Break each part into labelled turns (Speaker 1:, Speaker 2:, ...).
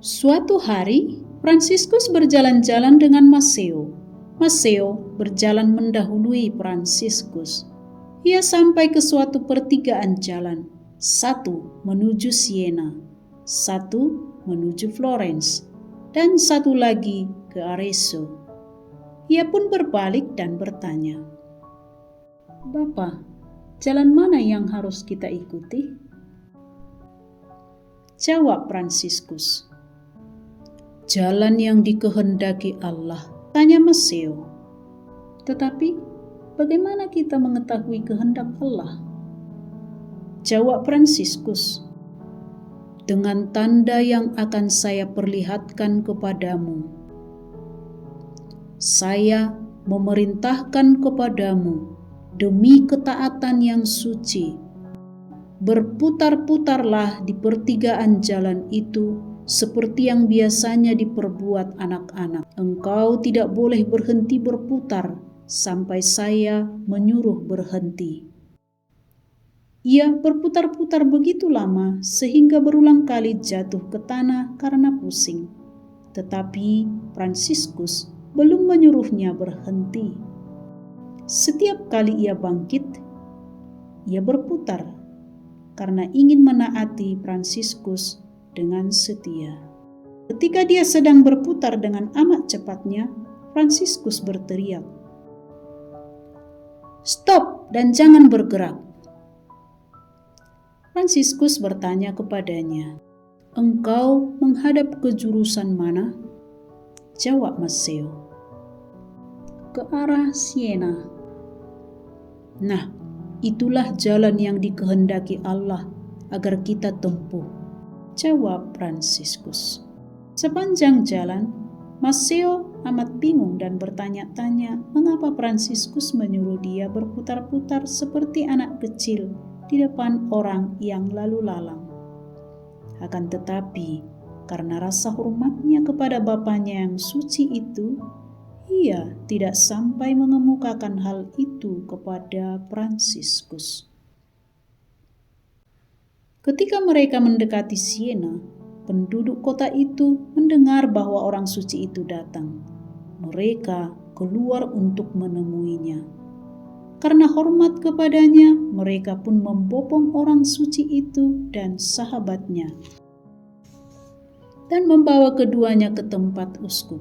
Speaker 1: Suatu hari, Fransiskus berjalan-jalan dengan Matteo. Matteo berjalan mendahului Fransiskus. Ia sampai ke suatu pertigaan jalan, satu menuju Siena, satu menuju Florence, dan satu lagi ke Arezzo. Ia pun berbalik dan bertanya, "Bapak, jalan mana yang harus kita ikuti?" Jawab Fransiskus, "Jalan yang dikehendaki Allah," tanya Matteo. "Tetapi bagaimana kita mengetahui kehendak Allah?" Jawab Fransiskus, "Dengan tanda yang akan saya perlihatkan kepadamu. Saya memerintahkan kepadamu demi ketaatan yang suci, berputar-putarlah di pertigaan jalan itu seperti yang biasanya diperbuat anak-anak. Engkau tidak boleh berhenti berputar sampai saya menyuruh berhenti." Ia berputar-putar begitu lama sehingga berulang kali jatuh ke tanah karena pusing. Tetapi Fransiskus belum menyuruhnya berhenti. Setiap kali ia bangkit, ia berputar karena ingin menaati Fransiskus dengan setia. Ketika dia sedang berputar dengan amat cepatnya, Fransiskus berteriak, "Stop dan jangan bergerak." Fransiskus bertanya kepadanya, "Engkau menghadap ke jurusan mana?" Jawab Matteo, "Ke arah Siena." "Nah, itulah jalan yang dikehendaki Allah agar kita tempuh," jawab Fransiskus. Sepanjang jalan, Matteo amat bingung dan bertanya-tanya mengapa Fransiskus menyuruh dia berputar-putar seperti anak kecil di depan orang yang lalu lalang. Akan tetapi, karena rasa hormatnya kepada bapaknya yang suci itu, ia tidak sampai mengemukakan hal itu kepada Fransiskus. Ketika mereka mendekati Siena, penduduk kota itu mendengar bahwa orang suci itu datang. Mereka keluar untuk menemuinya. Karena hormat kepadanya, mereka pun membopong orang suci itu dan sahabatnya dan membawa keduanya ke tempat uskup.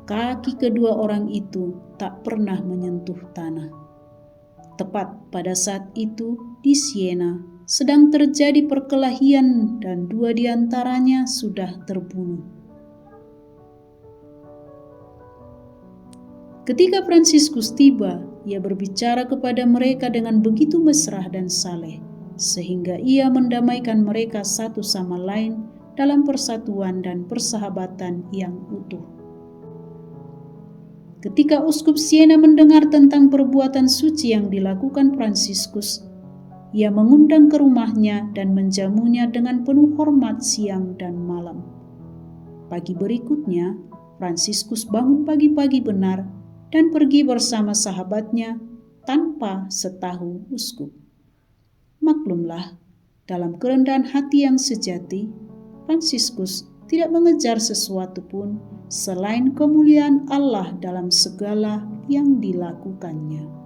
Speaker 1: Kaki kedua orang itu tak pernah menyentuh tanah. Tepat pada saat itu di Siena sedang terjadi perkelahian dan dua di antaranya sudah terbunuh. Ketika Fransiskus tiba, ia berbicara kepada mereka dengan begitu mesra dan saleh, sehingga ia mendamaikan mereka satu sama lain dalam persatuan dan persahabatan yang utuh. Ketika Uskup Siena mendengar tentang perbuatan suci yang dilakukan Fransiskus, ia mengundang ke rumahnya dan menjamunya dengan penuh hormat siang dan malam. Pagi berikutnya, Fransiskus bangun pagi-pagi benar dan pergi bersama sahabatnya tanpa setahu uskup. Maklumlah, dalam kerendahan hati yang sejati, Fransiskus tidak mengejar sesuatu pun selain kemuliaan Allah dalam segala yang dilakukannya.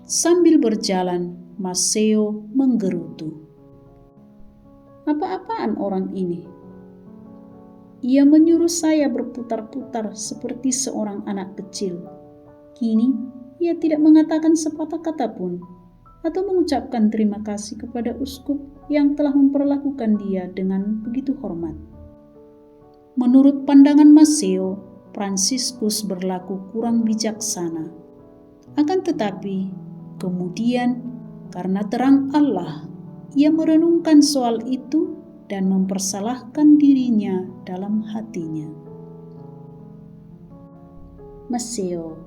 Speaker 1: Sambil berjalan, Matteo menggerutu, "Apa-apaan orang ini? Ia menyuruh saya berputar-putar seperti seorang anak kecil. Kini ia tidak mengatakan sepatah kata pun atau mengucapkan terima kasih kepada uskup yang telah memperlakukan dia dengan begitu hormat." Menurut pandangan Matteo, Fransiskus berlaku kurang bijaksana. Akan tetapi, kemudian karena terang Allah, ia merenungkan soal itu dan mempersalahkan dirinya dalam hatinya. "Matteo,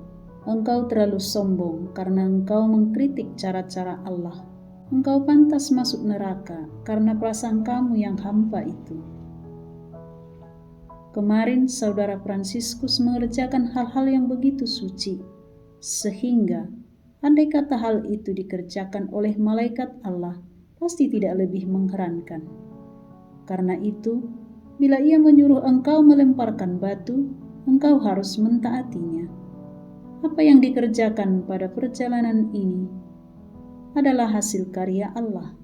Speaker 1: engkau terlalu sombong karena engkau mengkritik cara-cara Allah. Engkau pantas masuk neraka karena prasangkamu yang hampa itu." Kemarin saudara Fransiskus mengerjakan hal-hal yang begitu suci, sehingga andai kata hal itu dikerjakan oleh malaikat Allah, pasti tidak lebih mengherankan. Karena itu, bila ia menyuruh engkau melemparkan batu, engkau harus mentaatinya. Apa yang dikerjakan pada perjalanan ini adalah hasil karya Allah,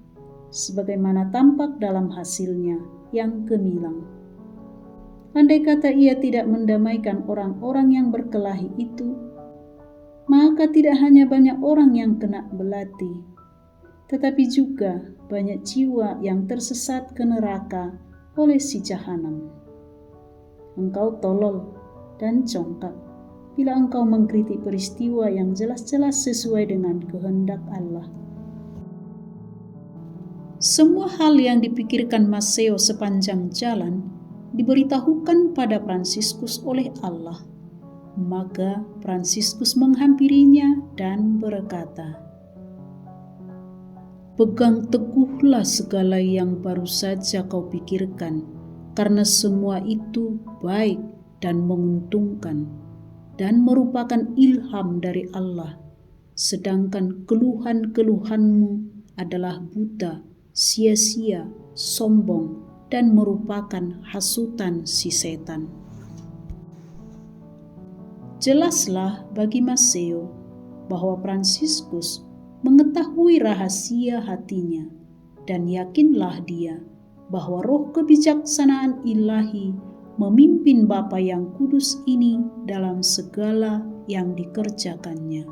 Speaker 1: sebagaimana tampak dalam hasilnya yang gemilang. Andai kata ia tidak mendamaikan orang-orang yang berkelahi itu, maka tidak hanya banyak orang yang kena belati, tetapi juga banyak jiwa yang tersesat ke neraka oleh si jahanam. Engkau tolol dan congkak bila engkau mengkritik peristiwa yang jelas-jelas sesuai dengan kehendak Allah. Semua hal yang dipikirkan Matteo sepanjang jalan diberitahukan pada Fransiskus oleh Allah. Maka Fransiskus menghampirinya dan berkata, "Pegang teguhlah segala yang baru saja kau pikirkan, karena semua itu baik dan menguntungkan, dan merupakan ilham dari Allah, sedangkan keluhan-keluhanmu adalah buta, sia-sia, sombong, dan merupakan hasutan si setan." Jelaslah bagi Matteo bahwa Fransiskus mengetahui rahasia hatinya, dan yakinlah dia bahwa roh kebijaksanaan ilahi memimpin Bapa yang kudus ini dalam segala yang dikerjakannya.